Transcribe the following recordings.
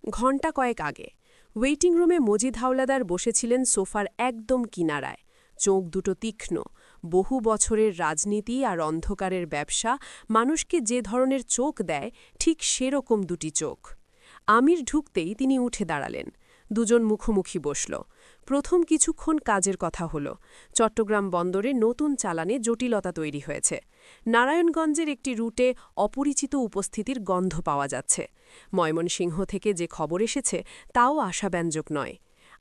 ঘণ্টা কয়েক আগে ওয়েটিং রুমে মজিদ হাওলাদার বসেছিলেন সোফার একদম কিনারায়, চোখ দুটো তীক্ষ্ণ। বহু বছরের রাজনীতি আর অন্ধকারের ব্যবসা মানুষকে যে ধরনের চোখ দেয়, ঠিক সেরকম দুটি চোখ। আমির ঢুকতেই তিনি উঠে দাঁড়ালেন। দুজন মুখোমুখি বসল। প্রথম কিছুক্ষণ কাজের কথা হলো। চট্টগ্রাম বন্দরে নতুন চালানে জটিলতা তৈরি হয়েছে। নারায়ণগঞ্জের একটি রুটে অপরিচিত উপস্থিতির গন্ধ পাওয়া যাচ্ছে। ময়মনসিংহ থেকে যে খবর এসেছে তাও আশাব্যঞ্জক নয়।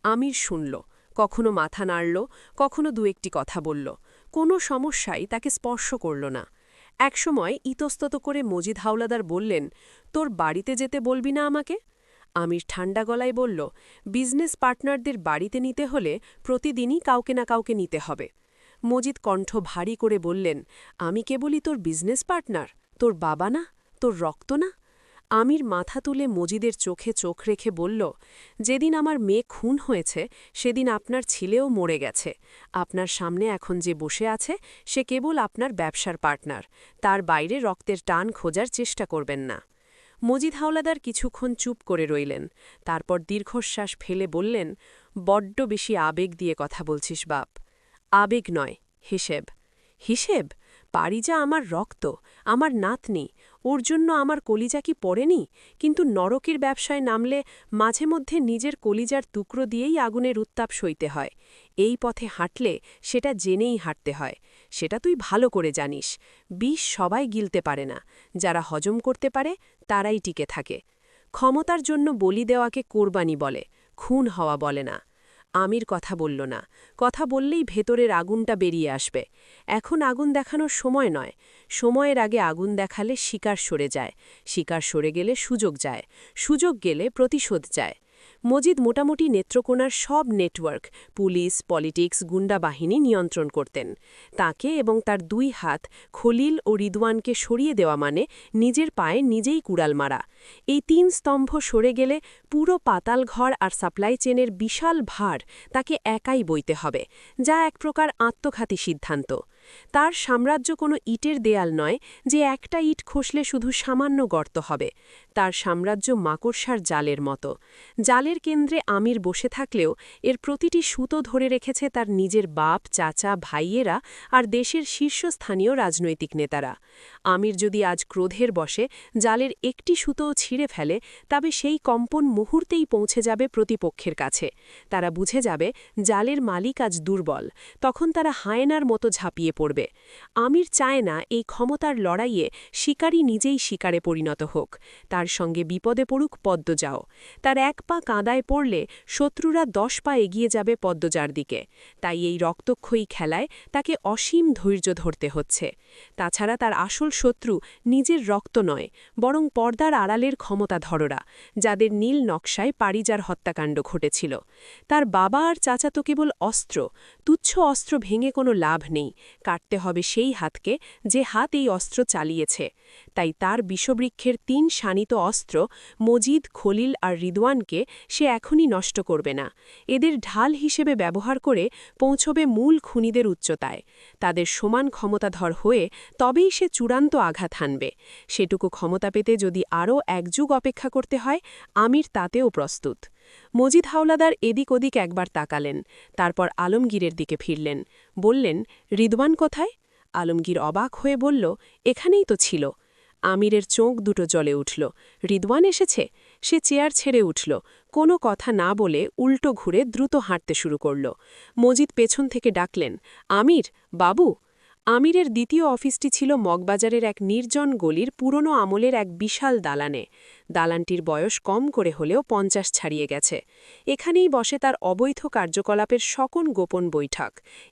আমির শুনল, কখনো মাথা নাড়ল, কখনো দু একটি কথা বলল। কোনো সমস্যাই তাকে স্পর্শ করল না। একসময় ইতস্তত করে মজিদ হাওলাদার বললেন, তোর বাড়িতে যেতে বলবি না আমাকে? আমির ঠান্ডা গলায় বলল, বিজনেস পার্টনারদের বাড়িতে নিতে হলে প্রতিদিনই কাউকে না কাউকে নিতে হবে। মজিদ কণ্ঠ ভারী করে বললেন, আমি কেবলই তোর বিজনেস পার্টনার, তোর বাবা না, তোর রক্ত না? আমির মাথা তুলে মজিদের চোখে চোখ রেখে বলল, যেদিন আমার মেয়ে খুন হয়েছে সেদিন আপনার ছেলেও মরে গেছে। আপনার সামনে এখন যে বসে আছে সে কেবল আপনার ব্যবসার পার্টনার, তার বাইরে রক্তের টান খোঁজার চেষ্টা করবেন না। মজিদ হাওলাদার কিছুক্ষণ চুপ করে রইলেন। তারপর দীর্ঘশ্বাস ফেলে বললেন, বড্ড বেশি আবেগ দিয়ে কথা বলছিস বাপ। আবেগ নয়, হিসেব। হিসেব? পারিজা আমার রক্ত, আমার নাতনি, ওর জন্য আমার কলিজা কি পড়েনি? কিন্তু নরকের ব্যবসায় নামলে মাঝে মধ্যে নিজের কলিজার টুকরো দিয়েই আগুনের উত্তাপ সইতে হয়। এই পথে হাঁটলে সেটা জেনেই হাঁটতে হয়। সেটা তুই ভালো করে জানিস। বিষ সবাই গিলতে পারে না, যারা হজম করতে পারে তারাই টিকে থাকে। ক্ষমতার জন্য বলি দেওয়াকে কোরবানি বলে, খুন হওয়া বলে না। আমির কথা বলল না। কথা বললেই ভেতরের আগুনটা বেরিয়ে আসবে। এখন আগুন দেখানোর সময় নয়। সময়ের আগে আগুন দেখালে শিকার সরে যায়, শিকার সরে গেলে সুযোগ যায়, সুযোগ গেলে প্রতিশোধ যায়। মজিদ মোটামুটি নেত্রকোনার সব নেটওয়ার্ক, পুলিশ, পলিটিক্স, গুন্ডা বাহিনী নিয়ন্ত্রণ করতেন। তাকে এবং তার দুই হাত খলিল ও রিদওয়ানকে সরিয়ে দেওয়া মানে নিজের পায়ে নিজেই কুড়াল মারা। এই তিন স্তম্ভ সরে গেলে পুরো পাতালঘর আর সাপ্লাই চেনের বিশাল ভার তাকে একাই বইতে হবে, যা এক প্রকার আত্মঘাতী সিদ্ধান্ত। তার সাম্রাজ্য কোনো ইটের দেয়াল নয় যে একটা ইট খসলে শুধু সামান্য গর্ত হবে। তার সাম্রাজ্য মাকড়সার জালের মতো। জালের কেন্দ্রে আমির বসে থাকলেও এর প্রতিটি সুতো ধরে রেখেছে তার নিজের বাপ, চাচা, ভাইয়েরা আর দেশের শীর্ষস্থানীয় রাজনৈতিক নেতারা। আমির যদি আজ ক্রোধের বশে জালের একটি সুতোও ছিঁড়ে ফেলে, তবে সেই কম্পন মুহূর্তেই পৌঁছে যাবে প্রতিপক্ষের কাছে। তারা বুঝে যাবে জালের মালিক আজ দুর্বল, তখন তারা হায়েনার মতো ঝাঁপিয়ে পড়বে। আমির চায় না এই ক্ষমতার লড়াইয়ে শিকারী নিজেই শিকারে পরিণত হোক। তার সঙ্গে বিপদে পড়ুক পদ্মজাও। তার এক পা কাঁদায় পড়লে শত্রুরা 10 পা এগিয়ে যাবে পদ্মজার দিকে। তাই এই রক্তক্ষয়ী খেলায় তাকে অসীম ধৈর্য ধরতে হচ্ছে। তাছাড়া তার আসল শত্রু নিজের রক্ত নয়, বরং পর্দার আড়ালের ক্ষমতাধররা, যাদের নীল নকশায় পারিজার হত্যাকাণ্ড ঘটেছিল। তার বাবা আর চাচা তো কেবল অস্ত্র, তুচ্ছ অস্ত্র ভেঙে কোনো লাভ নেই, কাটতে হবে সেই হাতকে যে হাত এই অস্ত্র চালিয়েছে। তাই তার বিষবৃক্ষের 3 শানিত অস্ত্র, মজিদ, খলিল আর রিদওয়ানকে সে এখনই নষ্ট করবে না। এদের ঢাল হিসেবে ব্যবহার করে পৌঁছবে মূল খুনিদের উচ্চতায়। তাদের সমান ক্ষমতাধর হয়ে তবেই সে চূড়ান্ত আঘাত হানবে। সেটুকু ক্ষমতা পেতে যদি আরও 1 যুগ অপেক্ষা করতে হয়, আমির তাতেও প্রস্তুত। মজিদ হাওলাদার এদিক ওদিক একবার তাকালেন, তারপর আলমগীরের দিকে ফিরলেন। বললেন, রিদওয়ান কোথায়? আলমগীর অবাক হয়ে বলল, এখানেই তো ছিল। আমিরের চোখ দুটো জ্বলে উঠল। রিদওয়ান এসেছে? সে চেয়ার ছেড়ে উঠল। কোনো কথা না বলে উল্টো ঘুরে দ্রুত হাঁটতে শুরু করল। মজিদ পেছন থেকে ডাকলেন, আমির, বাবু। আমিরের দ্বিতীয় অফিসটি ছিল মগবাজারের এক নির্জন গলির পুরনো আমলের এক বিশাল দালানে। দালানটির বয়স কম করে হলেও 50 ছাড়িয়ে গেছে। এখানেই বসে তার অবৈধ কার্যকলাপের সকল গোপন বৈঠক।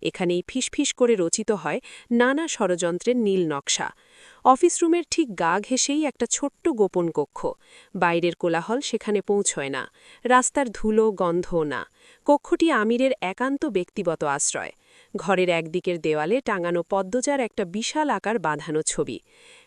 এখানেই ফিসফিস করে রচিত হয় নানা ষড়যন্ত্রের নীল নকশা। অফিস রুমের ঠিক গা ঘেঁষেই একটা ছোট্ট গোপন কক্ষ। বাইরের কোলাহল সেখানে পৌঁছয় না, রাস্তার ধুলো গন্ধও না। কক্ষটি আমিরের একান্ত ব্যক্তিগত আশ্রয়। ঘরের একদিকের দেওয়ালে টাঙানো পদ্মজার একটা বিশাল আকার বাঁধানো ছবি।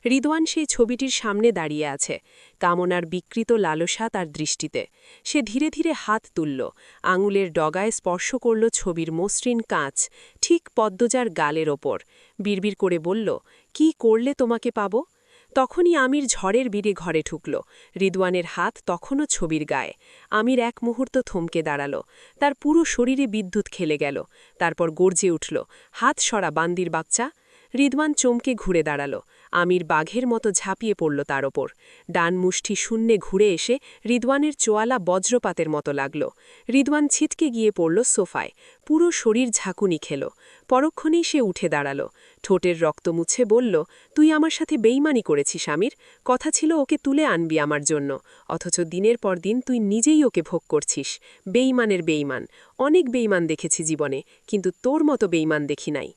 রিদওয়ান সেই ছবিটির সামনে দাঁড়িয়ে আছে, কামনার বিকৃত লালসা তার দৃষ্টিতে। সে ধীরে ধীরে হাত তুলল, আঙুলের ডগায় স্পর্শ করল ছবির মসৃণ কাঁচ, ঠিক পদ্মজার গালের ওপর। বিড়বিড় করে বলল, কি করলে তোমাকে পাব? তখনই আমির ঝড়ের বীরে ঘরে ঢুকল। রিদওয়ানের হাত তখনও ছবির গায়ে। আমির এক মুহূর্ত থমকে দাঁড়াল। তার পুরো শরীরে বিদ্যুৎ খেলে গেল। তারপর গর্জে উঠল, হাত সরা বান্দির বাচ্চা। রিদওয়ান চমকে ঘুরে দাঁড়াল। আমির বাঘের মতো ঝাঁপিয়ে পড়ল তার ওপর। ডান মুষ্টি শূন্যে ঘুরে এসে রিদওয়ানের চোয়ালা বজ্রপাতের মতো লাগল। রিদওয়ান ছিটকে গিয়ে পড়ল সোফায়। পুরো শরীর ঝাঁকুনি খেল। পরক্ষণেই সে উঠে দাঁড়াল। ঠোঁটের রক্ত মুছে বলল, তুই আমার সাথে বেইমানি করেছিস আমির। কথা ছিল ওকে তুলে আনবি আমার জন্য, অথচ দিনের পর দিন তুই নিজেই ওকে ভোগ করছিস। বেইমানের বেইমান। অনেক বেইমান দেখেছি জীবনে, কিন্তু তোর মতো বেইমান দেখি নাই।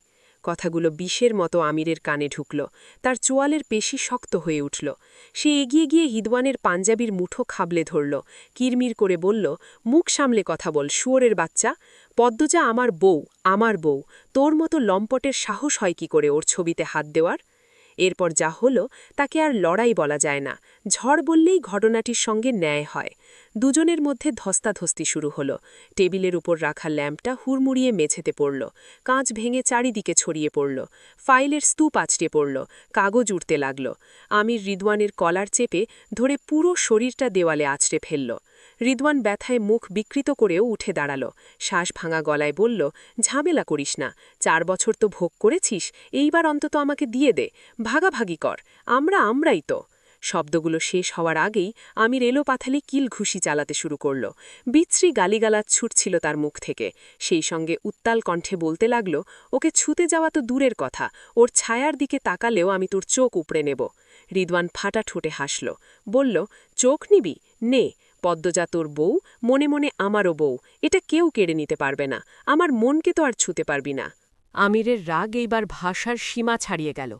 কথাগুলো বিষের মতো আমিরের কানে ঢুকল। তার চোয়ালের পেশি শক্ত হয়ে উঠল। সে এগিয়ে গিয়ে হিদওয়ানের পাঞ্জাবির মুঠো খাবলে ধরল। কিরমির করে বলল, মুখ সামলে কথা বল, শুয়োরের বাচ্চা। পদ্মজা আমার বউ, আমার বউ। তোর মতো লম্পটের সাহস হয় কি করে ওর ছবিতে হাত দেওয়ার? এরপর যা হলো তাকে আর লড়াই বলা যায় না। ঝড় বললেই ঘটনাটির সঙ্গে ন্যায় হয়। দুজনের মধ্যে ধস্তাধস্তি শুরু হলো। টেবিলের উপর রাখা ল্যাম্পটা হুড়মুড়িয়ে মেঝেতে পড়ল। কাঁচ ভেঙে চারিদিকে ছড়িয়ে পড়ল। ফাইলের স্তূপ আছড়ে পড়ল। কাগজ উঠতে লাগল। আমির রিদওয়ানের কলার চেপে ধরে পুরো শরীরটা দেওয়ালে আছড়ে ফেলল। রিদওয়ান ব্যথায় মুখ বিকৃত করেও উঠে দাঁড়াল। শ্বাস ভাঙা গলায় বলল, ঝামেলা করিস না। 4 বছর তো ভোগ করেছিস, এইবার অন্তত আমাকে দিয়ে দে। ভাগাভাগি কর। আমরাই তো। শব্দগুলো শেষ হওয়ার আগেই আমির এলোপাথালি কিল ঘুষি চালাতে শুরু করল। বিশ্রী গালিগালাজ ছুটছিল তার মুখ থেকে। সেই সঙ্গে উত্তাল কণ্ঠে বলতে লাগল, ওকে ছুতে যাওয়া তো দূরের কথা, ওর ছায়ার দিকে তাকালেও আমি তোর চোখ উপড়ে নেব। রিদওয়ান ফাটা ঠোঁটে হাসল। বলল, চোখ নিবি? নে। পদ্মজা তোর বউ, মনে মনে আমারও বউ। এটা কেউ কেড়ে নিতে পারবে না। আমার মনকে তো আর ছুতে পারবি না। আমিরের রাগ এইবার ভাষার সীমা ছাড়িয়ে গেল।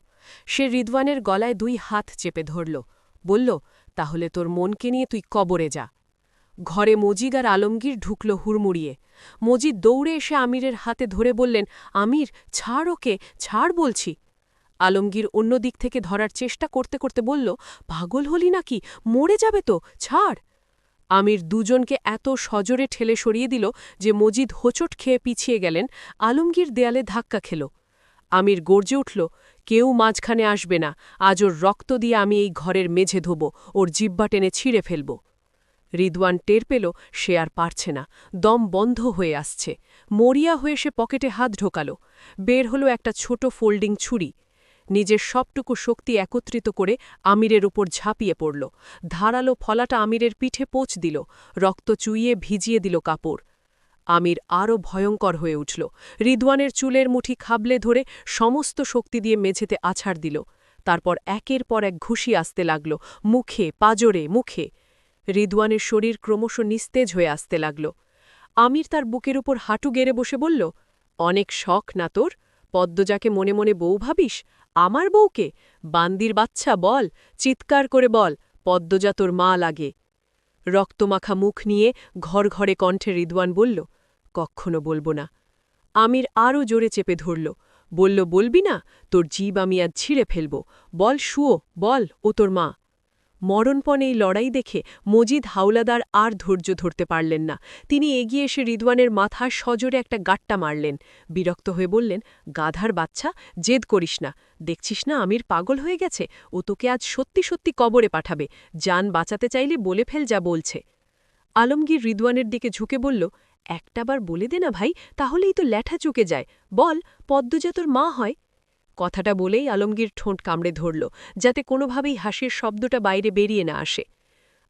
সে রিদওয়ানের গলায় 2 হাত চেপে ধরল। বলল, তাহলে তোর মনকে নিয়ে তুই কবরে যা। ঘরে মজিদ আর আলমগীর ঢুকল হুড়মুড়িয়ে। মজিদ দৌড়ে এসে আমিরের হাতে ধরে বললেন, আমির, ছাড় ওকে, ছাড় বলছি। আলমগীর অন্য দিক থেকে ধরার চেষ্টা করতে করতে বলল, পাগল হলি নাকি? মরে যাবে তো, ছাড়। আমির দুজনকে এত সজোরে ঠেলে সরিয়ে দিল যে মজিদ হোঁচট খেয়ে পিছিয়ে গেলেন। আলমগীর দেয়ালে ধাক্কা খেল। আমির গর্জে উঠল, কেউ মাঝখানে আসবে না। আজ ওর রক্ত দিয়ে আমি এই ঘরের মেঝে ধোব, ওর জিব্বা টেনে ছিঁড়ে ফেলব। রিদওয়ান টের পেল সে আর পারছে না। দম বন্ধ হয়ে আসছে। মরিয়া হয়ে সে পকেটে হাত ঢোকাল। বের হলো একটা ছোট ফোল্ডিং ছুরি। নিজের সবটুকু শক্তি একত্রিত করে আমিরের উপর ঝাঁপিয়ে পড়ল। ধারালো ফলাটা আমিরের পিঠে পোঁচ দিল। রক্ত চুইয়ে ভিজিয়ে দিল কাপড়। আমির আরও ভয়ঙ্কর হয়ে উঠল। রিদওয়ানের চুলের মুঠি খাবলে ধরে সমস্ত শক্তি দিয়ে মেঝেতে আছাড় দিল। তারপর একের পর এক ঘুষি আসতে লাগল, মুখে, পাজরে, মুখে। রিদওয়ানের শরীর ক্রমশ নিস্তেজ হয়ে আসতে লাগল। আমির তার বুকের উপর হাঁটু গেড়ে বসে বলল, অনেক শখ না তোর? পদ্মজাকে মনে মনে বউ ভাবিস? আমার বউকে? বান্দির বাচ্চা, বল, চিৎকার করে বল, পদ্মজা তোর মা লাগে। রক্তমাখা মুখ নিয়ে ঘরে কণ্ঠে রিদওয়ান বলল, কক্ষনো বলবো না। আমির আরও জোরে চেপে ধরল। বলল, বলবি না? তোর জীব আমি আজ ছিঁড়ে ফেলব। বল, শুয়ো, বল, ও তোর মা। মরণপণ এই লড়াই দেখে মজিদ হাওলাদার আর ধৈর্য ধরতে পারলেন না। তিনি এগিয়ে এসে রিদওয়ানের মাথার সজোরে একটা গাট্টা মারলেন। বিরক্ত হয়ে বললেন, গাধার বাচ্চা, জেদ করিস না। দেখছিস না আমির পাগল হয়ে গেছে? ও তোকে আজ সত্যি সত্যি কবরে পাঠাবে। জান বাঁচাতে চাইলে বলে ফেল যা বলছে। আলমগীর রিদওয়ানের দিকে ঝুঁকে বলল, একটাবার বলে দে না ভাই, তাহলেই তো ল্যাঠা চুকে যায়। বল, পদ্মজা তোর মা হয়। কথাটা বলেই আলমগীর ঠোঁট কামড়ে ধরল, যাতে কোনোভাবেই হাসির শব্দটা বাইরে বেরিয়ে না আসে।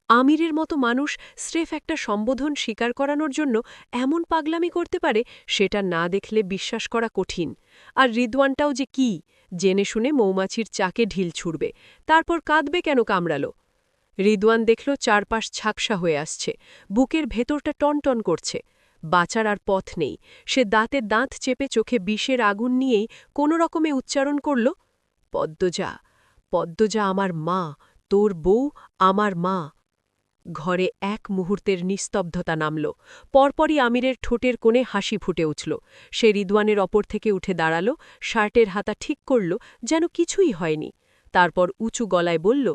আমিরের মতো মানুষ স্রেফ একটা সম্বোধন স্বীকার করানোর জন্য এমন পাগলামি করতে পারে, সেটা না দেখলে বিশ্বাস করা কঠিন। আর রিদওয়ানটাও যে কি, জেনে শুনে মৌমাছির চাকে ঢিল ছুড়বে, তারপর কাঁদবে কেন কামড়াল। রিদওয়ান দেখল চারপাশ ঝাপসা হয়ে আসছে। বুকের ভেতরটা টনটন করছে। বাঁচার আর পথ নেই। সে দাঁতে দাঁত চেপে চোখে বিষের আগুন নিয়েই কোনো রকমে উচ্চারণ করল, পদ্মজা, পদ্মজা আমার মা, তোর বউ আমার মা। ঘরে এক মুহূর্তের নিস্তব্ধতা নামল। পরপরই আমিরের ঠোঁটের কোণে হাসি ফুটে উঠল। সে রিদওয়ানের অপর থেকে উঠে দাঁড়াল, শার্টের হাতা ঠিক করল, যেন কিছুই হয়নি। তারপর উঁচু গলায় বলল,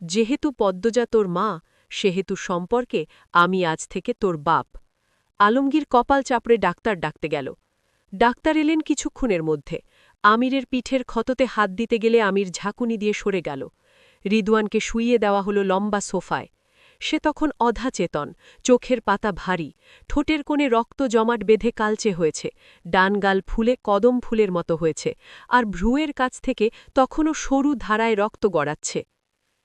যেহেতু পদ্মজা তোর মা, সেহেতু সম্পর্কে আমি আজ থেকে তোর বাপ। আলমগীর কপাল চাপড়ে ডাক্তার ডাকতে গেল। ডাক্তার এলেন কিছুক্ষণের মধ্যে। আমিরের পিঠের ক্ষততে হাত দিতে গেলে আমির ঝাঁকুনি দিয়ে সরে গেল। রিদওয়ানকে শুইয়ে দেওয়া হলো লম্বা সোফায়। সে তখন অধা চেতন, চোখের পাতা ভারী, ঠোঁটের কোণে রক্ত জমাট বেঁধে কালচে হয়েছে, ডান গাল ফুলে কদম ফুলের মতো হয়েছে, আর ভ্রুয়ের কাছ থেকে তখনও সরু ধারায় রক্ত গড়াচ্ছে।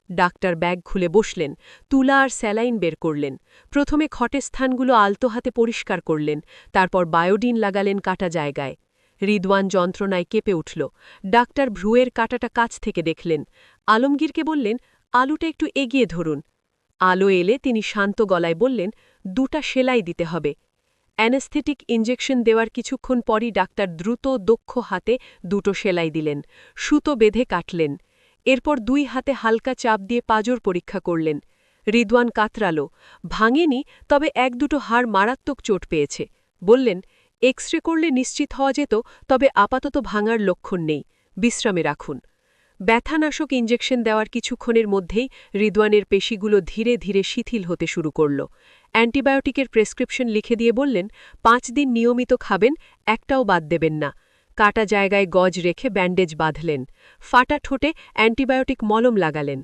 ডাক্তার ব্যাগ খুলে বসলেন, তুলা আর স্যালাইন বের করলেন। প্রথমে ক্ষতের স্থানগুলো আলতো হাতে পরিষ্কার করলেন, তারপর বায়োডিন লাগালেন কাটা জায়গায়। রিদওয়ান যন্ত্রণায় কেঁপে উঠল। ডাক্তার ভ্রুয়ের কাটাটা কাছ থেকে দেখলেন। আলমগীরকে বললেন, আলুটা একটু এগিয়ে ধরুন। আলো এলে তিনি শান্ত গলায় বললেন, 2টা সেলাই দিতে হবে। অ্যানেস্থেটিক ইঞ্জেকশন দেওয়ার কিছুক্ষণ পরই ডাক্তার দ্রুত দক্ষ হাতে 2টো সেলাই দিলেন, সুতো বেঁধে কাটলেন। এরপর 2 হাতে হালকা চাপ দিয়ে পাঁজর পরীক্ষা করলেন। রিদওয়ান কাতরাল, ভাঙেনি, তবে 1-2টো হাড় মারাত্মক চোট পেয়েছে। বললেন, এক্স-রে করলে নিশ্চিত হওয়া যেত, তবে আপাতত ভাঙার লক্ষণ নেই, বিশ্রামে রাখুন। ব্যথানাশক ইঞ্জেকশন দেওয়ার কিছুক্ষণের মধ্যেই রিদওয়ানের পেশিগুলো ধীরে ধীরে শিথিল হতে শুরু করল। অ্যান্টিবায়োটিকের প্রেসক্রিপশন লিখে দিয়ে বললেন, 5 দিন নিয়মিত খাবেন, একটাও বাদ দেবেন না। কাটা জায়গায় গজ রেখে ব্যান্ডেজ বাঁধলেন। ফাটা ঠোঁটে অ্যান্টিবায়োটিক মলম লাগালেন।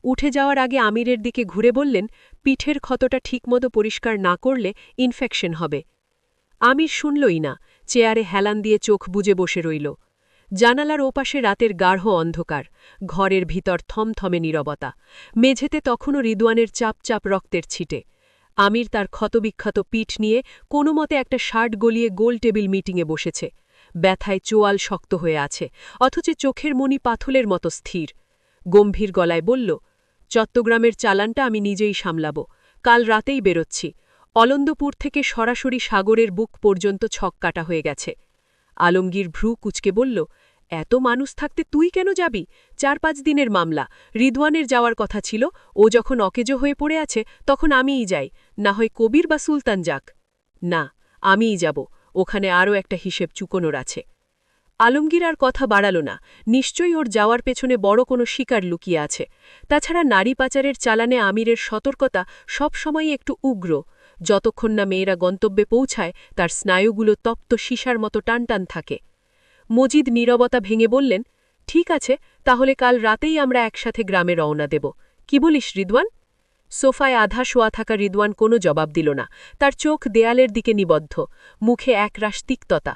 উঠে যাওয়ার আগে আমিরের দিকে ঘুরে বললেন, পিঠের ক্ষতটা ঠিকমতো পরিষ্কার না করলে ইনফেকশন হবে। আমির শুনলই না, চেয়ারে হেলান দিয়ে চোখ বুজে বসে রইল। জানালার ওপাশে রাতের গাঢ় অন্ধকার, ঘরের ভিতর থমথমে নীরবতা। মেঝেতে তখনও রিদওয়ানের চাপ চাপ রক্তের ছিটে। আমির তার ক্ষতবিক্ষত পিঠ নিয়ে কোনোমতে একটা শার্ট গলিয়ে গোল টেবিল মিটিংয়ে বসেছে। ব্যথায় চোয়াল শক্ত হয়ে আছে, অথচ চোখের মণি পাথলের মতো স্থির। গম্ভীর গলায় বলল, চট্টগ্রামের চালানটা আমি নিজেই সামলাব, কাল রাতেই বেরোচ্ছি। অলন্দপুর থেকে সরাসরি সাগরের বুক পর্যন্ত ছক কাটা হয়ে গেছে। আলমগীর ভ্রু কুচকে বলল, এত মানুষ থাকতে তুই কেন যাবি? 4-5 দিনের মামলা, রিদওয়ানের যাওয়ার কথা ছিল। ও যখন অকেজো হয়ে পড়ে আছে তখন আমিই যাই, না হয় কবির বা সুলতান যাক। না, আমিই যাব, ওখানে আরও একটা হিসেব চুকোনোর আছে। আলমগীর আর কথা বাড়াল না, নিশ্চয়ই ওর যাওয়ার পেছনে বড় কোনো শিকার লুকিয়ে আছে। তাছাড়া নারী পাচারের চালানে আমিরের সতর্কতা সবসময়ই একটু উগ্র। যতক্ষণ না মেয়েরা গন্তব্যে পৌঁছায় তার স্নায়ুগুলো তপ্ত সীসার মতো টানটান থাকে। মজিদ নীরবতা ভেঙে বললেন, ঠিক আছে, তাহলে কাল রাতেই আমরা একসাথে গ্রামে রওনা দেব। কি বলিস রিদওয়ান? সোফায় আধা শোয়া থাকা রিদওয়ান কোনো জবাব দিল না, তার চোখ দেয়ালের দিকে নিবদ্ধ, মুখে একরাশ তিক্ততা।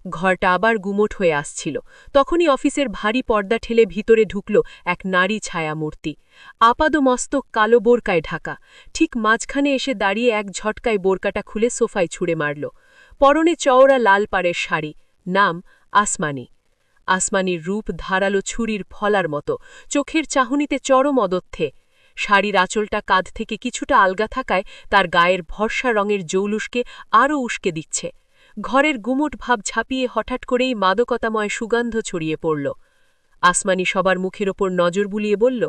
ঘরটা আবার গুমোট হয়ে আসছিল। তখনই অফিসের ভারী পর্দা ঠেলে ভিতরে ঢুকল এক নারী ছায়ামূর্তি। আপাদমস্তক কালো বোরকায় ঢাকা, ঠিক মাঝখানে এসে দাঁড়িয়ে এক ঝটকায় বোরকাটা খুলে সোফায় ছুঁড়ে মারল। পরনে চওড়া লাল পাড়ের শাড়ি, নাম আসমানি। আসমানির রূপ ধারালো ছুরির ফলার মতো, চোখের চাহনিতে চরম অদথ্যে। শাড়ির আঁচলটা কাঁধ থেকে কিছুটা আলগা থাকায় তার গায়ের ভরসা রঙের জৌলুসকে আরও উস্কে দিচ্ছে। ঘরের গুমোট ভাব ছাপিয়ে হঠাৎ করেই মাদকতাময় সুগন্ধ ছড়িয়ে পড়ল। আসমানি সবার মুখের ওপর নজর বুলিয়ে বলল,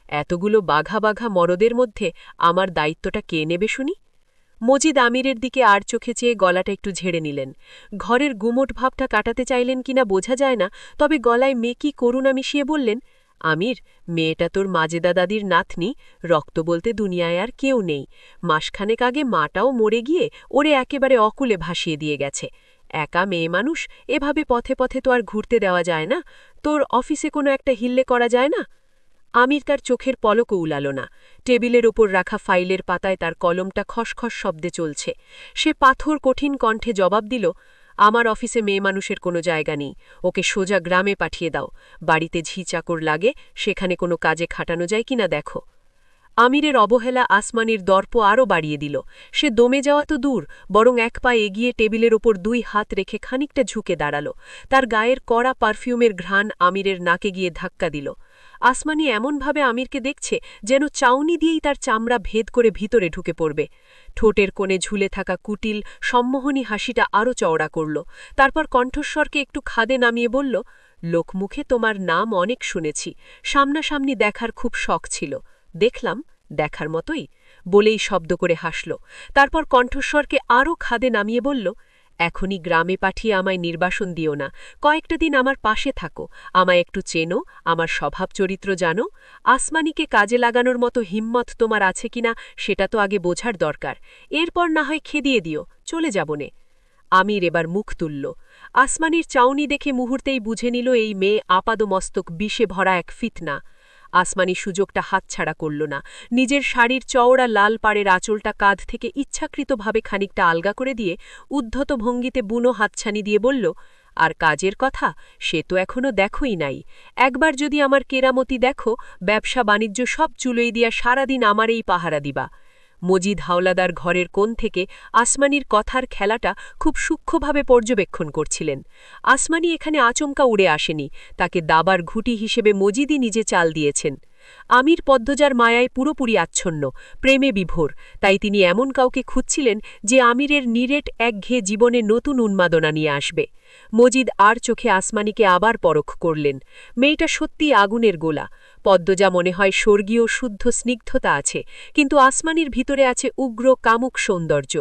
এতগুলো বাঘা বাঘা মরদের মধ্যে আমার দায়িত্বটা কে নেবে শুনি? মজিদ আমিরের দিকে আর চোখে চেয়ে গলাটা একটু ঝেড়ে নিলেন। ঘরের গুমোট ভাবটা কাটাতে চাইলেন কিনা বোঝা যায় না, তবে গলায় মেকি করুণা মিশিয়ে বললেন, আমির, মেয়েটা তোর মাজেদা দাদির নাতনি, রক্ত বলতে দুনিয়ায় আর কেউ নেই। মাসখানেক আগে মাটাও মরে গিয়ে ওরে একেবারে অকুলে ভাসিয়ে দিয়ে গেছে। একা মেয়ে মানুষ, এভাবে পথে পথে তো আর ঘুরতে দেওয়া যায় না। তোর অফিসে কোনো একটা হিল্লে করা যায় না? আমির তার চোখের পলকও উলাল না। টেবিলের ওপর রাখা ফাইলের পাতায় তার কলমটা খসখস শব্দে চলছে। সে পাথর কঠিন কণ্ঠে জবাব দিল, আমার অফিসে মেয়ে মানুষের কোনো জায়গা নেই, ওকে সোজা গ্রামে পাঠিয়ে দাও। বাড়িতে ঝি চাকর লাগে, সেখানে কোনো কাজে খাটানো যায় কিনা দেখো। আমিরের অবহেলা আসমানির দর্প আরও বাড়িয়ে দিল। সে দমে যাওয়া তো দূর, বরং এক পা এগিয়ে টেবিলের ওপর 2 হাত রেখে খানিকটা ঝুঁকে দাঁড়াল। তার গায়ের কড়া পারফিউমের ঘ্রাণ আমিরের নাকে গিয়ে ধাক্কা দিল। আসমানি এমনভাবে আমিরকে দেখছে যেন চাউনি দিয়েই তার চামড়া ভেদ করে ভিতরে ঢুকে পড়বে। ঠোঁটের কোণে ঝুলে থাকা কুটিল সম্মোহনী হাসিটা আরও চওড়া করল। তারপর কণ্ঠস্বরকে একটু খাদে নামিয়ে বলল, লোকমুখে তোমার নাম অনেক শুনেছি, সামনাসামনি দেখার খুব শখ ছিল, দেখলাম, দেখার মতোই, বলেই শব্দ করে হাসল। তারপর কণ্ঠস্বরকে আরও খাদে নামিয়ে বলল, এখনই গ্রামে পাঠিয়ে আমায় নির্বাসন দিও না, কয়েকটা দিন আমার পাশে থাকো, আমায় একটু চেনো, আমার স্বভাব চরিত্র জানো। আসমানিকে কাজে লাগানোর মতো হিম্মত তোমার আছে কিনা সেটা তো আগে বোঝার দরকার, এরপর না হয় খেদিয়ে দিও, চলে যাবনে। আমির এবার মুখ তুলল। আসমানির চাউনি দেখে মুহূর্তেই বুঝে নিল এই মেয়ে আপাদমস্তক বিষে ভরা এক ফিতনা। আসমানি সুযোগটা হাতছাড়া করল না, নিজের শাড়ির চওড়া লাল পাড়ের আঁচলটা কাঁধ থেকে ইচ্ছাকৃতভাবে খানিকটা আলগা করে দিয়ে উদ্ধত ভঙ্গিতে বুনো হাতছানি দিয়ে বলল, আর কাজের কথা সে তো এখনো দেখোই নাই। একবার যদি আমার কেরামতি দেখো, ব্যবসা বাণিজ্য সব চুলোই দিয়া সারাদিন আমারেই পাহারা দিবা। মজিদ হাওলাদার ঘরের কোণ থেকে আসমানির কথার খেলাটা খুব সূক্ষ্মভাবে পর্যবেক্ষণ করছিলেন। আসমানি এখানে আচমকা উড়ে আসেনি, তাকে দাবার ঘুঁটি হিসেবে মজিদই নিজে চাল দিয়েছেন। আমির পদ্মজার মায়ায় পুরোপুরি আচ্ছন্ন, প্রেমে বিভোর, তাই তিনি এমন কাউকে খুঁজছিলেন যে আমিরের নিরেট একঘেয়ে জীবনে নতুন উন্মাদনা নিয়ে আসবে। মজিদ আর চোখে আসমানিকে আবার পরখ করলেন। মেয়েটা সত্যি আগুনের গোলা। পদ্মজা মনে হয় স্বর্গীয় শুদ্ধ স্নিগ্ধতা আছে, কিন্তু আসমানির ভিতরে আছে উগ্র কামুক সৌন্দর্য।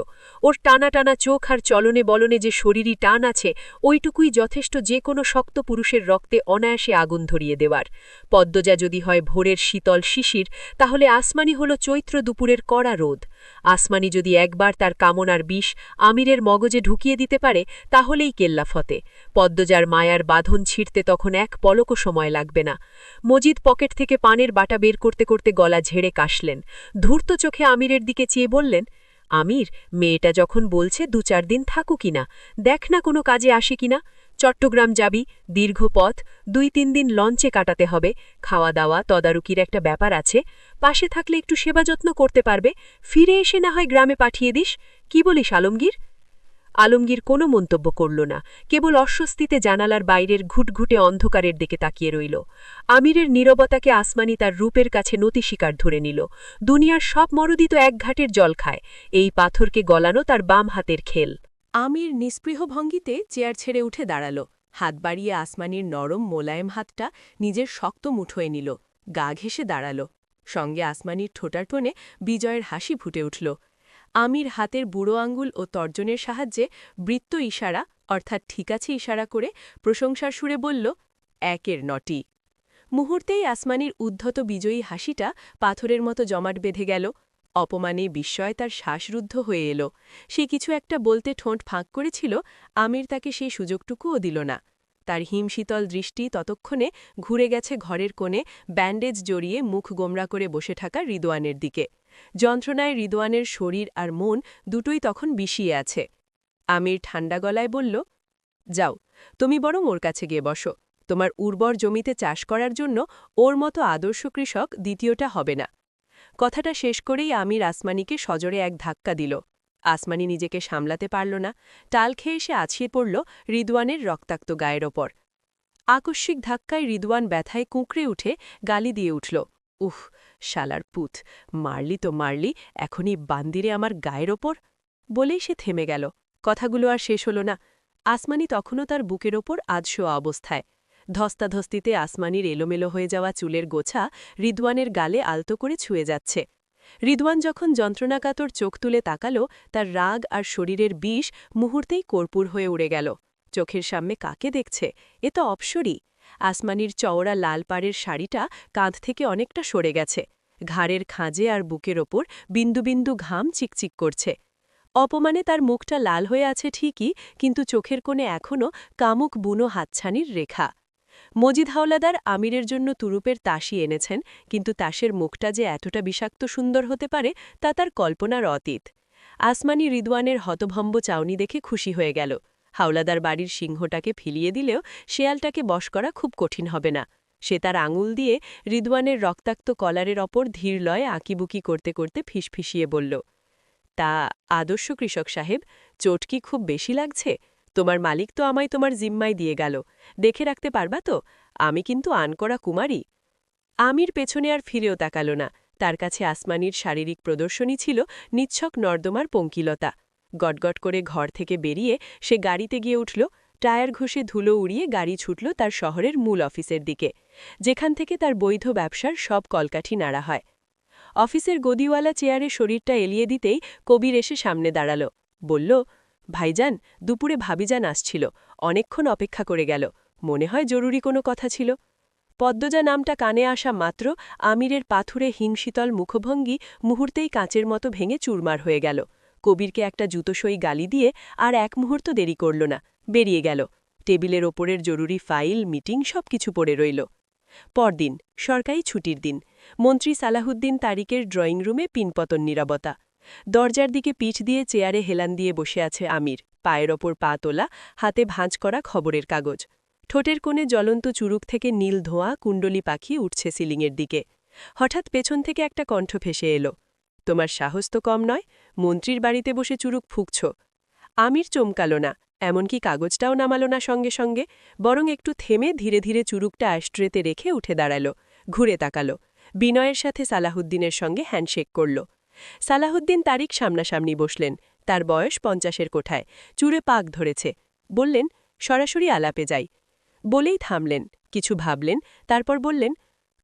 ওর টানা টানা চোখ আর চলনে বলনে যে শরীরী টান আছে, ওইটুকুই যথেষ্ট যে কোনো শক্ত পুরুষের রক্তে অনায়াসে আগুন ধরিয়ে দেওয়ার। পদ্মজা যদি হয় ভোরের শীতল শিশির, তাহলে আসমানি হল চৈত্র দুপুরের কড়া রোদ। আসমানি যদি একবার তার কামনার বিষ আমিরের মগজে ঢুকিয়ে দিতে পারে, তাহলেই কেল্লা ফতে। পদ্মজার মায়ার বাঁধন ছিঁড়তে তখন এক পলকও সময় লাগবে না। মজিদ পকেট থেকে পানের বাটা বের করতে করতে গলা ঝেড়ে কাশলেন। ধূর্ত চোখে আমিরের দিকে চেয়ে বললেন, আমির, মেয়েটা যখন বলছে ২-৪ দিন থাকু কিনা, দেখ না কোনো কাজে আসে কিনা। চট্টগ্রাম যাবি, দীর্ঘ পথ, ২-৩ দিন লঞ্চে কাটাতে হবে, খাওয়া দাওয়া তদারকির একটা ব্যাপার আছে। পাশে থাকলে একটু সেবা যত্ন করতে পারবে, ফিরে এসে না হয় গ্রামে পাঠিয়ে দিস। কি বলিস আলমগীর? আলমগীর কোনো মন্তব্য করল না, কেবল অস্বস্তিতে জানালার বাইরের ঘুটঘুটে অন্ধকারের দিকে তাকিয়ে রইল। আমিরের নীরবতাকে আসমানি তার রূপের কাছে নতি শিকার ধরে নিল। দুনিয়ার সব মরদই তো এক ঘাটের জল খায়, এই পাথরকে গলানো তার বাম হাতের খেল। আমির নিস্পৃহ ভঙ্গিতে চেয়ার ছেড়ে উঠে দাঁড়াল, হাত বাড়িয়ে আসমানির নরম মোলায়েম হাতটা নিজের শক্ত মুঠোয় নিল, গা ঘেঁষে দাঁড়াল। সঙ্গে আসমানির ঠোঁটার টোনে বিজয়ের হাসি ফুটে উঠল। আমির হাতের বুড়ো আঙ্গুল ও তর্জনের সাহায্যে বৃত্ত ইশারা অর্থাৎ ঠিক আছে ইশারা করে প্রশংসার সুরে বলল, ১-এর ৯টি। মুহূর্তেই আসমানির উদ্ধত বিজয়ী হাসিটা পাথরের মতো জমাট বেঁধে গেল। অপমানে বিস্ময় তার শ্বাসরুদ্ধ হয়ে এলো। সে কিছু একটা বলতে ঠোঁট ফাঁক করেছিল, আমির তাকে সেই সুযোগটুকুও দিল না। তার হিমশীতল দৃষ্টি ততক্ষণে ঘুরে গেছে ঘরের কোণে ব্যান্ডেজ জড়িয়ে মুখ গোমরা করে বসে থাকা রিদওয়ানের দিকে। যন্ত্রণায় রিদওয়ানের শরীর আর মন দুটোই তখন বিষিয়ে আছে। আমির ঠান্ডা গলায় বলল, যাও, তুমি বরং ওর কাছে গিয়ে বসো। তোমার উর্বর জমিতে চাষ করার জন্য ওর মতো আদর্শ কৃষক দ্বিতীয়টা হবে না। কথাটা শেষ করেই আমির আসমানিকে সজোরে এক ধাক্কা দিল। আসমানি নিজেকে সামলাতে পারল না, টাল খেয়ে সে আছিয়ে পড়ল রিদওয়ানের রক্তাক্ত গায়ের ওপর। আকস্মিক ধাক্কায় রিদওয়ান ব্যথায় কুঁকড়ে উঠে গালি দিয়ে উঠল, উহ, শালার পুত, মারলি তো মারলি, এখনই বান্দিরে আমার গায়ের ওপর। বলেই সে থেমে গেল। কথাগুলো আর শেষ হল না। আসমানি তখনও তার বুকের ওপর আধশোয়া অবস্থায়। ধস্তাধস্তিতে আসমানির এলোমেলো হয়ে যাওয়া চুলের গোছা রিদওয়ানের গালে আলতো করে ছুঁয়ে যাচ্ছে। রিদওয়ান যখন যন্ত্রণাকাতর চোখ তুলে তাকাল, তার রাগ আর শরীরের বিষ মুহূর্তেই কর্পূর হয়ে উড়ে গেল। চোখের সামনে কাকে দেখছে? এ তো অপসরী। আসমানির চওড়া লাল পাড়ের শাড়িটা কাঁধ থেকে অনেকটা সরে গেছে, ঘাড়ের খাঁজে আর বুকের ওপর বিন্দু বিন্দু ঘাম চিকচিক করছে। অপমানে তার মুখটা লাল হয়ে আছে ঠিকই, কিন্তু চোখের কোণে এখনও কামুক বুনো হাতছানির রেখা। মজিদ হাওলাদার আমিরের জন্য তুরুপের তাসই এনেছেন, কিন্তু তাসের মুখটা যে এতটা বিষাক্ত সুন্দর হতে পারে তা তার কল্পনার অতীত। আসমানি রিদওয়ানের হতভম্ব চাউনি দেখে খুশি হয়ে গেল। হাওলাদার বাড়ির সিংহটাকে ফিলিয়ে দিলেও শেয়ালটাকে বশ করা খুব কঠিন হবে না। সে তার আঙুল দিয়ে রিদওয়ানের রক্তাক্ত কলারের ওপর ধীর লয়ে আঁকিবুকি করতে করতে ফিসফিসিয়ে বলল, তা আদর্শ কৃষক সাহেব, চোট কি খুব বেশি লাগছে? তোমার মালিক তো আমায় তোমার জিম্মায় দিয়ে গেল, দেখে রাখতে পারবা তো? আমি কিন্তু আনকরা কুমারী। আমির পেছনে আর ফিরেও তাকাল না। তার কাছে আসমানির শারীরিক প্রদর্শনী ছিল নিচ্ছক নর্দমার পঙ্কিলতা। গটগট করে ঘর থেকে বেরিয়ে সে গাড়িতে গিয়ে উঠল। টায়ার ঘষে ধুলো উড়িয়ে গাড়ি ছুটল তার শহরের মূল অফিসের দিকে, যেখান থেকে তার বৈধ ব্যবসার সব কলকাঠি নাড়া হয়। অফিসের গদিওয়ালা চেয়ারে শরীরটা এলিয়ে দিতেই কবির এসে সামনে দাঁড়াল। বলল, ভাইজান, দুপুরে ভাবিজান আসছিল, অনেকক্ষণ অপেক্ষা করে গেল, মনে হয় জরুরি কোনো কথা ছিল। পদ্মজা নামটা কানে আসা মাত্র আমিরের পাথুরে হিমশীতল মুখভঙ্গি মুহূর্তেই কাঁচের মতো ভেঙে চুরমার হয়ে গেল। কবিরকে একটা জুতোসই গালি দিয়ে আর এক মুহূর্ত দেরি করল না, বেরিয়ে গেল। টেবিলের ওপরের জরুরি ফাইল, মিটিং সবকিছু পড়ে রইল। পরদিন সরকারি ছুটির দিন মন্ত্রী সালাহুদ্দিন তারিকের ড্রয়িং রুমে পিনপতন নীরবতা। দরজার দিকে পিঠ দিয়ে চেয়ারে হেলান দিয়ে বসে আছে আমির, পায়ের ওপর পা তোলা, হাতে ভাঁজ করা খবরের কাগজ। ঠোঁটের কোণে জ্বলন্ত চুরুক থেকে নীল ধোঁয়া কুণ্ডলি পাখি উঠছে সিলিংয়ের দিকে। হঠাৎ পেছন থেকে একটা কণ্ঠ ভেসে এলো, তোমার সাহস তো কম নয়, মন্ত্রীর বাড়িতে বসে চুরুক ফুঁকছ। আমির চমকালো না, এমনকি কাগজটাও নামালো না সঙ্গে সঙ্গে, বরং একটু থেমে ধীরে ধীরে চুরুকটা অ্যাশট্রেতে রেখে উঠে দাঁড়াল, ঘুরে তাকালো, বিনয়ের সাথে সালাহুদ্দিনের সঙ্গে হ্যান্ডশেক করল। সালাহুদ্দিন তারিক সামনাসামনি বসলেন, তার বয়স ৫০-এর কোঠায়, চুড়ে পাক ধরেছে। বললেন, সরাসরি আলাপে যাই। বলেই থামলেন, কিছু ভাবলেন, তারপর বললেন,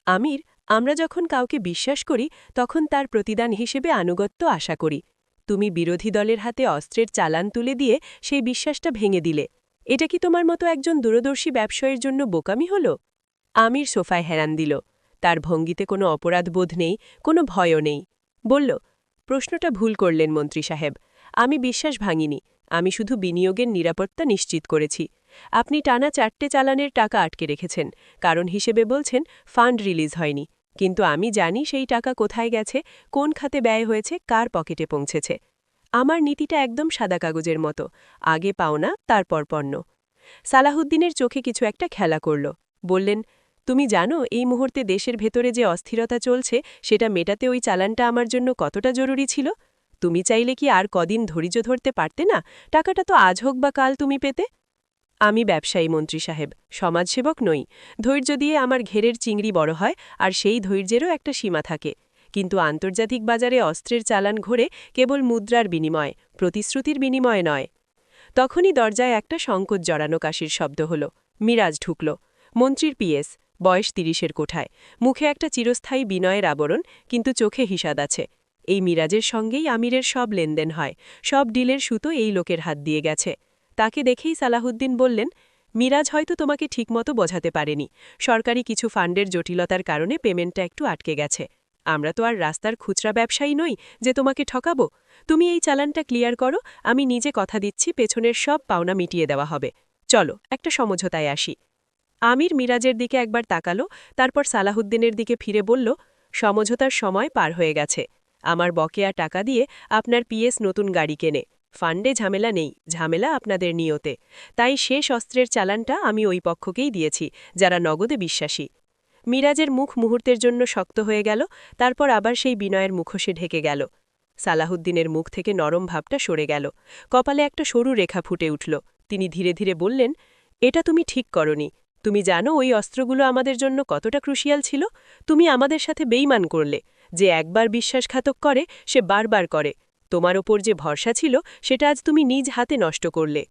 আমির, আমরা যখন কাউকে বিশ্বাস করি তখন তার প্রতিদান হিসেবে আনুগত্য আশা করি। তুমি বিরোধী দলের হাতে অস্ত্রের চালান তুলে দিয়ে সেই বিশ্বাসটা ভেঙে দিলে। এটা কি তোমার মতো একজন দূরদর্শী ব্যবসায়ীর জন্য বোকামি হল? আমির সোফায় হেরান দিল, তার ভঙ্গিতে কোনো অপরাধবোধ নেই, কোনো ভয়ও নেই। বলল, প্রশ্নটা ভুল করলেন মন্ত্রী সাহেব, আমি বিশ্বাস ভাঙিনি, আমি শুধু বিনিয়োগের নিরাপত্তা নিশ্চিত করেছি। আপনি টানা 4টে চালানের টাকা আটকে রেখেছেন, কারণ হিসেবে বলছেন ফান্ড রিলিজ হয়নি, কিন্তু আমি জানি সেই টাকা কোথায় গেছে, কোন খাতে ব্যয় হয়েছে, কার পকেটে পৌঁছেছে। আমার নীতিটা একদম সাদা কাগজের মতো, আগে পাওনা তারপর পণ্য। সালাহুদ্দিনের চোখে কিছু একটা খেলা করল। বললেন, তুমি জানো এই মুহূর্তে দেশের ভেতরে যে অস্থিরতা চলছে সেটা মেটাতে ওই চালানটা আমার জন্য কতটা জরুরি ছিল? তুমি চাইলে কি আর কদিন ধৈর্য ধরতে পারতে না? টাকাটা তো আজ হোক বা কাল তুমি পেতে। আমি ব্যবসায়ী মন্ত্রী সাহেব, সমাজসেবক নই। ধৈর্য দিয়ে আমার ঘেরের চিংড়ি বড় হয়, আর সেই ধৈর্যেরও একটা সীমা থাকে। কিন্তু আন্তর্জাতিক বাজারে অস্ত্রের চালান ঘোরে কেবল মুদ্রার বিনিময়ে, প্রতিশ্রুতির বিনিময়ে নয়। তখনই দরজায় একটা সংকোচ জড়ানো কাশির শব্দ হল। মিরাজ ঢুকল। মন্ত্রীর পিএস, বয়স ৩০-এর কোঠায়, মুখে একটা চিরস্থায়ী বিনয়ের আবরণ, কিন্তু চোখে হিসাদ আছে। এই মিরাজের সঙ্গেই আমিরের সব লেনদেন হয়, সব ডিলের সুতো এই লোকের হাত দিয়ে গেছে। তাকে দেখেই সালাহুদ্দিন বললেন, মিরাজ হয়তো তোমাকে ঠিকমতো বোঝাতে পারেনি, সরকারি কিছু ফান্ডের জটিলতার কারণে পেমেন্টটা একটু আটকে গেছে। আমরা তো আর রাস্তার খুচরা ব্যবসায়ী নই যে তোমাকে ঠকাবো। তুমি এই চালানটা ক্লিয়ার করো, আমি নিজে কথা দিচ্ছি পেছনের সব পাওনা মিটিয়ে দেওয়া হবে। চলো একটা সমঝোতায় আসি। আমির মিরাজের দিকে একবার তাকালো, তারপর সালাহুদ্দিনের দিকে ফিরে বলল, সমঝোতার সময় পার হয়ে গেছে। আমার বকেয়া টাকা দিয়ে আপনার পিএস নতুন গাড়ি কেনে। ফান্ডে ঝামেলা নেই, ঝামেলা আপনাদের নিয়তে। তাই শেষ অস্ত্রের চালানটা আমি ওই পক্ষকেই দিয়েছি যারা নগদে বিশ্বাসী। মিরাজের মুখ মুহূর্তের জন্য শক্ত হয়ে গেল, তারপর আবার সেই বিনয়ের মুখোশে ঢেকে গেল। সালাহুদ্দিনের মুখ থেকে নরম ভাবটা সরে গেল, কপালে একটা সরু রেখা ফুটে উঠল। তিনি ধীরে ধীরে বললেন, এটা তুমি ঠিক করনি। তুমি জানো ওই অস্ত্রগুলো আমাদের জন্য কতটা ক্রুশিয়াল ছিল? তুমি আমাদের সাথে বেইমান করলে। যে একবার বিশ্বাসঘাতক করে সে বারবার করে। তোমার ওপর যে ভরসা ছিল সেটা আজ তুমি নিজ হাতে নষ্ট করলে।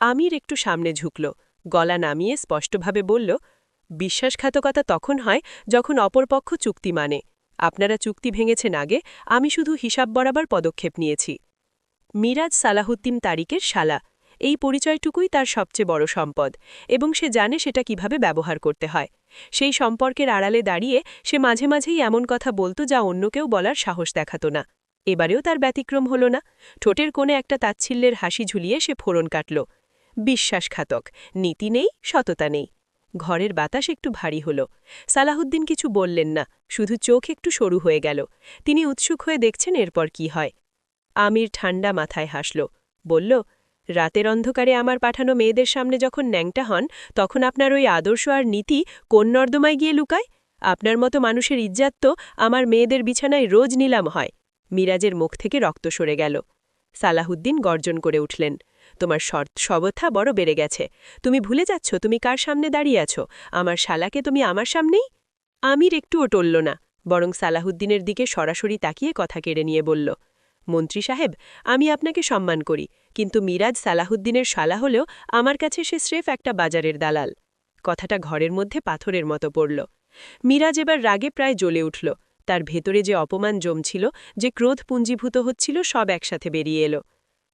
আমির একটু সামনে ঝুঁকল, গলা নামিয়ে স্পষ্টভাবে বলল, বিশ্বাসঘাতকতা তখন হয় যখন অপরপক্ষ চুক্তি মানে। আপনারা চুক্তি ভেঙেছেন আগে, আমি শুধু হিসাব বরাবর পদক্ষেপ নিয়েছি। মিরাজ সালাহুদ্দিন তারিকের শালা, এই পরিচয়টুকুই তার সবচেয়ে বড় সম্পদ, এবং সে জানে সেটা কিভাবে ব্যবহার করতে হয়। সেই সম্পর্কের আড়ালে দাঁড়িয়ে সে মাঝে মাঝেই এমন কথা বলত যা অন্য কেউ বলার সাহস দেখাত না। এবারেও তার ব্যতিক্রম হল না। ঠোঁটের কোণে একটা তাচ্ছিল্যের হাসি ঝুলিয়ে সে ফোড়ন কাটল। বিশ্বাসঘাতক, নীতি নেই, সততা নেই। ঘরের বাতাস একটু ভারী হল। সালাহুদ্দিন কিছু বললেন না, শুধু চোখ একটু সরু হয়ে গেল। তিনি উৎসুক হয়ে দেখছেন এরপর কি হয়। আমির ঠান্ডা মাথায় হাসল, বলল, রাতের অন্ধকারে আমার পাঠানো মেয়েদের সামনে যখন ন্যাংটা হন, তখন আপনার ওই আদর্শ আর নীতি কোন নর্দমায় গিয়ে লুকায়? আপনার মতো মানুষের ইজ্জাত তো আমার মেয়েদের বিছানায় রোজ নিলাম হয়। মিরাজের মুখ থেকে রক্ত সরে গেল। সালাহুদ্দিন গর্জন করে উঠলেন, তোমার সবথা বড় বেড়ে গেছে। তুমি ভুলে যাচ্ছ তুমি কার সামনে দাঁড়িয়ে আছো? আমার শালাকে তুমি আমার সামনেই। আমির একটুও টলল না, বরং সালাহুদ্দিনের দিকে সরাসরি তাকিয়ে কথা কেড়ে নিয়ে বলল, মন্ত্রী সাহেব, আমি আপনাকে সম্মান করি, কিন্তু মিরাজ সালাহুদ্দিনের শালা হলেও আমার কাছে সে স্রেফ একটা বাজারের দালাল। কথাটা ঘরের মধ্যে পাথরের মতো পড়ল। মিরাজ এবার রাগে প্রায় জ্বলে উঠল। তার ভেতরে যে অপমান জমছিল, যে ক্রোধ পুঞ্জীভূত হচ্ছিল, সব একসাথে বেরিয়ে এলো।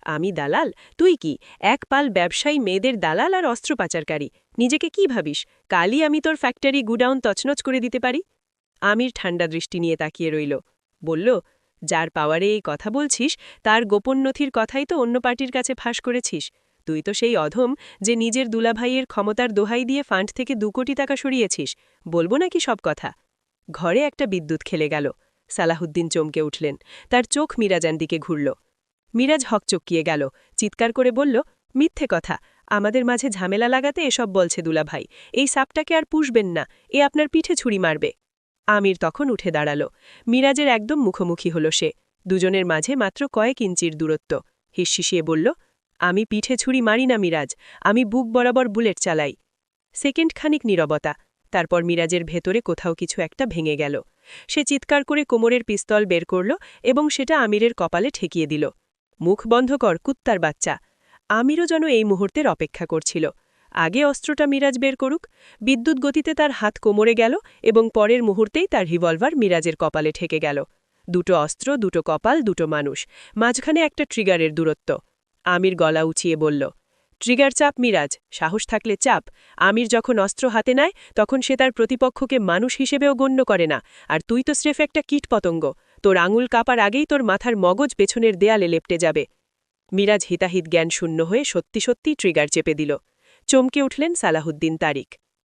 আমি দালাল? তুই কি এক পাল ব্যবসায়ী মেয়েদের দালাল আর অস্ত্র পাচারকারী? নিজেকে কি ভাবিস কালই আমি তোর ফ্যাক্টরি গুডাউন তছনছ করে দিতে পারি? আমির ঠান্ডা দৃষ্টি নিয়ে তাকিয়ে রইল, বলল, যার পাওয়ারে এই কথা বলছিস তার গোপন নথির কথাই তো অন্য পার্টির কাছে ফাঁস করেছিস। তুই তো সেই অধম যে নিজের দুলাভাইয়ের ক্ষমতার দোহাই দিয়ে ফান্ড থেকে 2 কোটি টাকা সরিয়েছিস। বলবো নাকি সব কথা? ঘরে একটা বিদ্যুৎ খেলে গেল। সালাহুদ্দিন চমকে উঠলেন। তার চোখ মিরাজের দিকে ঘুরল। মিরাজ হকচকিয়ে গেল, চিৎকার করে বলল, মিথ্যে কথা, আমাদের মাঝে ঝামেলা লাগাতে এসব বলছে দুলাভাই। এই সাপটাকে আর পুষবেন না, এ আপনার পিঠে ছুরি মারবে। আমির তখন উঠে দাঁড়াল। মিরাজের একদম মুখোমুখি হল সে। দুজনের মাঝে মাত্র কয়েক ইঞ্চির দূরত্ব। হিসশিয়ে বলল, আমি পিঠে ছুরি মারি না মিরাজ, আমি বুক বরাবর বুলেট চালাই। সেকেন্ড খানিক নীরবতা। তারপর মিরাজের ভেতরে কোথাও কিছু একটা ভেঙে গেল। সে চিৎকার করে কোমরের পিস্তল বের করল এবং সেটা আমিরের কপালে ঠেকিয়ে দিল। মুখ বন্ধ কর, কুত্তার বাচ্চা। আমিরও যেন এই মুহূর্তের অপেক্ষা করছিল। আগে অস্ত্রটা মিরাজ বের করুক। বিদ্যুৎ গতিতে তার হাত কোমরে গেল এবং পরের মুহূর্তেই তার রিভলভার মিরাজের কপালে ঠেকে গেল। 2টো অস্ত্র, 2টো কপাল, 2টো মানুষ, মাঝখানে একটা ট্রিগারের দূরত্ব। আমির গলা উঁচিয়ে বলল, ট্রিগার চাপ মিরাজ, সাহস থাকলে চাপ। আমির যখন অস্ত্র হাতে নেয় তখন সে তার প্রতিপক্ষকে মানুষ হিসেবেও গণ্য করে না, আর তুই তো স্রেফ একটা কীটপতঙ্গ। তোর আঙুল কাপার আগেই তোর মাথার মগজ পেছনের দেয়ালে লেপটে যাবে। মিরাজ হিতাহিত জ্ঞান শূন্য হয়ে সত্যি সত্যি ট্রিগার চেপে দিল। চমকে উঠলেন সালাহুদ্দিন তারিক।